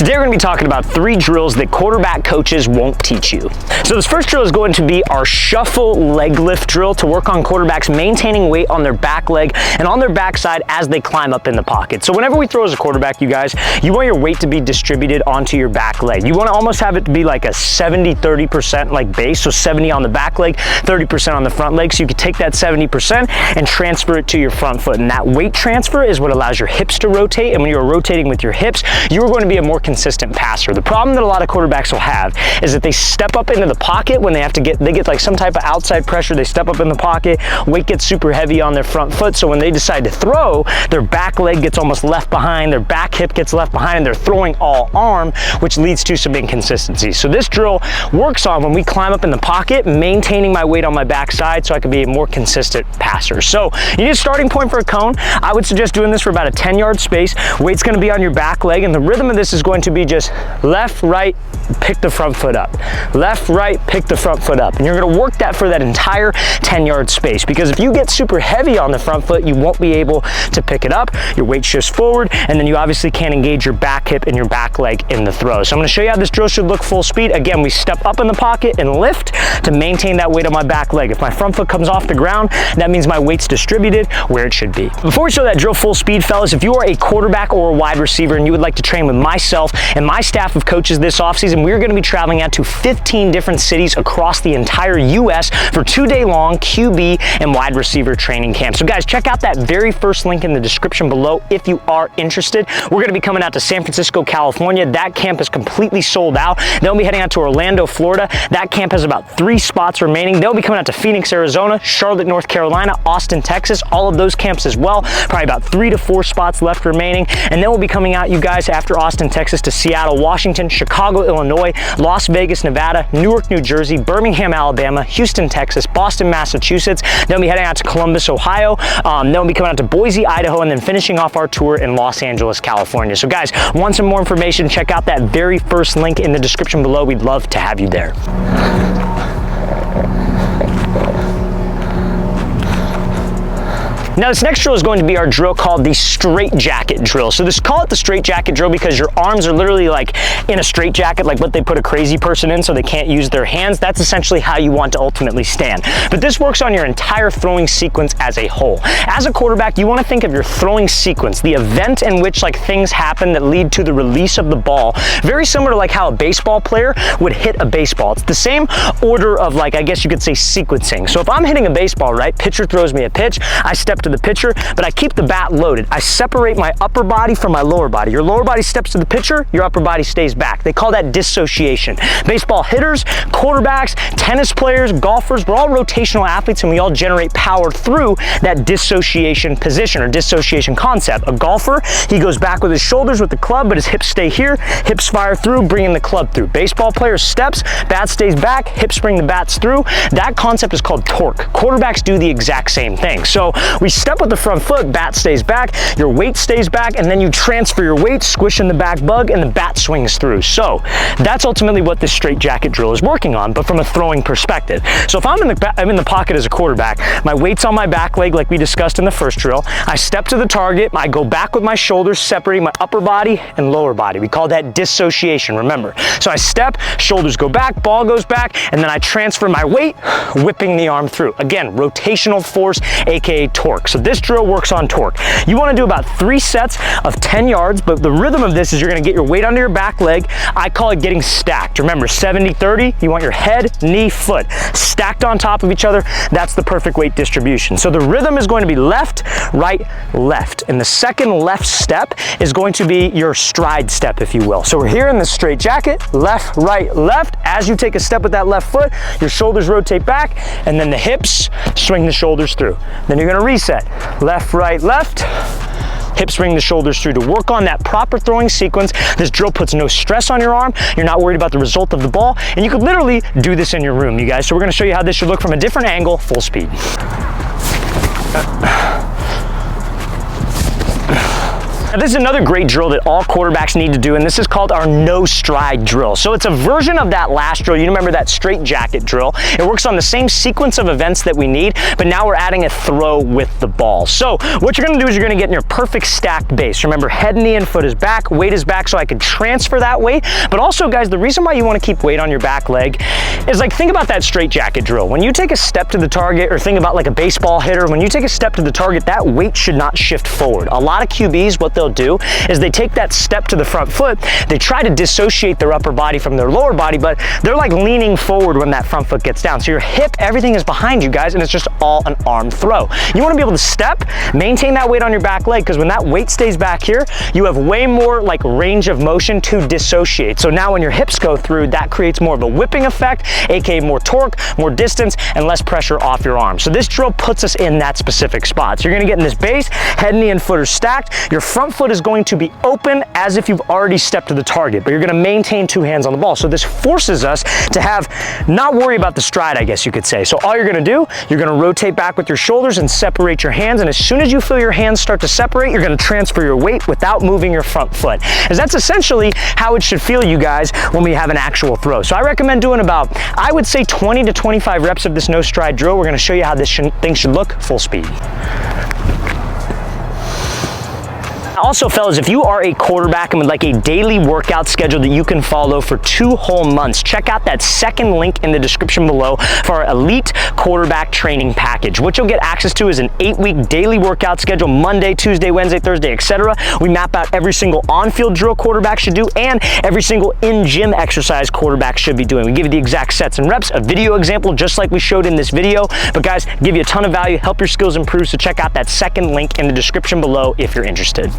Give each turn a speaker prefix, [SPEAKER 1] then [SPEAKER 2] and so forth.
[SPEAKER 1] Today we're going to be talking about 3 drills that quarterback coaches won't teach you. So this first drill is going to be our shuffle leg lift drill to work on quarterbacks maintaining weight on their back leg and on their backside as they climb up in the pocket. So whenever we throw as a quarterback, you guys, you want your weight to be distributed onto your back leg. You want to almost have it to be like a 70-30% like base, so 70 on the back leg, 30% on the front leg. So you can take that 70% and transfer it to your front foot. And that weight transfer is what allows your hips to rotate. And when you're rotating with your hips, you're going to be a more consistent passer. The problem that a lot of quarterbacks will have is that they step up into the pocket when they get like some type of outside pressure. They step up in the pocket, weight gets super heavy on their front foot. So when they decide to throw, their back leg gets almost left behind, their back hip gets left behind, and they're throwing all arm, which leads to some inconsistency. So this drill works on when we climb up in the pocket, maintaining my weight on my backside so I can be a more consistent passer. So you need a starting point for a cone. I would suggest doing this for about a 10-yard space. Weight's going to be on your back leg, and the rhythm of this is going to be just left, right, pick the front foot up. Left, right, pick the front foot up. And you're going to work that for that entire 10-yard space, because if you get super heavy on the front foot, you won't be able to pick it up. Your weight shifts forward, and then you obviously can't engage your back hip and your back leg in the throw. So I'm going to show you how this drill should look full speed. Again, we step up in the pocket and lift to maintain that weight on my back leg. If my front foot comes off the ground, that means my weight's distributed where it should be. Before we show that drill full speed, fellas, if you are a quarterback or a wide receiver and you would like to train with myself and my staff of coaches this offseason, we're going to be traveling out to 15 different cities across the entire U.S. for 2-day-long QB and wide receiver training camp. So guys, check out that very first link in the description below if you are interested. We're going to be coming out to San Francisco, California. That camp is completely sold out. They'll be heading out to Orlando, Florida. That camp has about 3 spots remaining. They'll be coming out to Phoenix, Arizona, Charlotte, North Carolina, Austin, Texas, all of those camps as well. Probably about 3 to 4 spots left remaining. And then we'll be coming out, you guys, after Austin, Texas, to Seattle, Washington, Chicago, Illinois, Las Vegas, Nevada, Newark, New Jersey, Birmingham, Alabama, Houston, Texas, Boston, Massachusetts. Then we'll be heading out to Columbus, Ohio. Then we'll be coming out to Boise, Idaho, and then finishing off our tour in Los Angeles, California. So guys, want some more information, check out that very first link in the description below. We'd love to have you there. Now this next drill is going to be our drill called the straight jacket drill. So call it the straight jacket drill because your arms are literally like in a straight jacket, like what they put a crazy person in so they can't use their hands. That's essentially how you want to ultimately stand. But this works on your entire throwing sequence as a whole. As a quarterback, you want to think of your throwing sequence, the event in which like things happen that lead to the release of the ball, very similar to like how a baseball player would hit a baseball. It's the same order of like, I guess you could say sequencing. So if I'm hitting a baseball, right, pitcher throws me a pitch, I step to the pitcher, but I keep the bat loaded. I separate my upper body from my lower body. Your lower body steps to the pitcher, your upper body stays back. They call that dissociation. Baseball hitters, quarterbacks, tennis players, golfers, we're all rotational athletes and we all generate power through that dissociation position or dissociation concept. A golfer, he goes back with his shoulders with the club, but his hips stay here, hips fire through, bringing the club through. Baseball player steps, bat stays back, hips bring the bats through. That concept is called torque. Quarterbacks do the exact same thing. So we step with the front foot, bat stays back, your weight stays back, and then you transfer your weight, squish in the back bug, and the bat swings through. So that's ultimately what this straight jacket drill is working on, but from a throwing perspective. So if I'm in the pocket as a quarterback, my weight's on my back leg like we discussed in the first drill. I step to the target, I go back with my shoulders, separating my upper body and lower body. We call that dissociation, remember. So I step, shoulders go back, ball goes back, and then I transfer my weight, whipping the arm through. Again, rotational force, aka torque. So this drill works on torque. You want to do about 3 sets of 10 yards, but the rhythm of this is you're going to get your weight under your back leg. I call it getting stacked. Remember, 70-30, you want your head, knee, foot stacked on top of each other. That's the perfect weight distribution. So the rhythm is going to be left, right, left. And the second left step is going to be your stride step, if you will. So we're here in the straight jacket, left, right, left. As you take a step with that left foot, your shoulders rotate back, and then the hips swing the shoulders through. Then you're going to reset. Left, right, left. Hips bring the shoulders through to work on that proper throwing sequence. This drill puts no stress on your arm. You're not worried about the result of the ball. And you could literally do this in your room, you guys. So we're going to show you how this should look from a different angle, full speed. Now, this is another great drill that all quarterbacks need to do, and this is called our no stride drill. So it's a version of that last drill. You remember that straight jacket drill. It works on the same sequence of events that we need, but now we're adding a throw with the ball. So what you're gonna do is you're gonna get in your perfect stacked base. Remember, head, knee, and foot is back, weight is back, so I can transfer that weight. But also, guys, the reason why you wanna keep weight on your back leg is, like, think about that straight jacket drill. When you take a step to the target, or think about like a baseball hitter, when you take a step to the target, that weight should not shift forward. A lot of QBs, what they'll do is they take that step to the front foot, they try to dissociate their upper body from their lower body, but they're like leaning forward when that front foot gets down. So your hip, everything is behind you, guys, and it's just all an arm throw. You wanna be able to step, maintain that weight on your back leg, because when that weight stays back here, you have way more like range of motion to dissociate. So now when your hips go through, that creates more of a whipping effect, aka more torque, more distance, and less pressure off your arm. So this drill puts us in that specific spot. So you're gonna get in this base, head, knee, and foot are stacked. Your front foot is going to be open as if you've already stepped to the target, but you're gonna maintain two hands on the ball. So this forces us to not worry about the stride, I guess you could say. So all you're gonna do, you're gonna rotate back with your shoulders and separate your hands, and as soon as you feel your hands start to separate, you're gonna transfer your weight without moving your front foot. As that's essentially how it should feel, you guys, when we have an actual throw. So I recommend doing about, I would say 20 to 25 reps of this no stride drill. We're gonna show you how this thing should look full speed. Also, fellas, if you are a quarterback and would like a daily workout schedule that you can follow for 2 whole months, check out that second link in the description below for our Elite Quarterback Training Package. What you'll get access to is an 8-week daily workout schedule, Monday, Tuesday, Wednesday, Thursday, etc. We map out every single on-field drill quarterback should do and every single in-gym exercise quarterback should be doing. We give you the exact sets and reps, a video example just like we showed in this video. But guys, give you a ton of value, help your skills improve, so check out that second link in the description below if you're interested.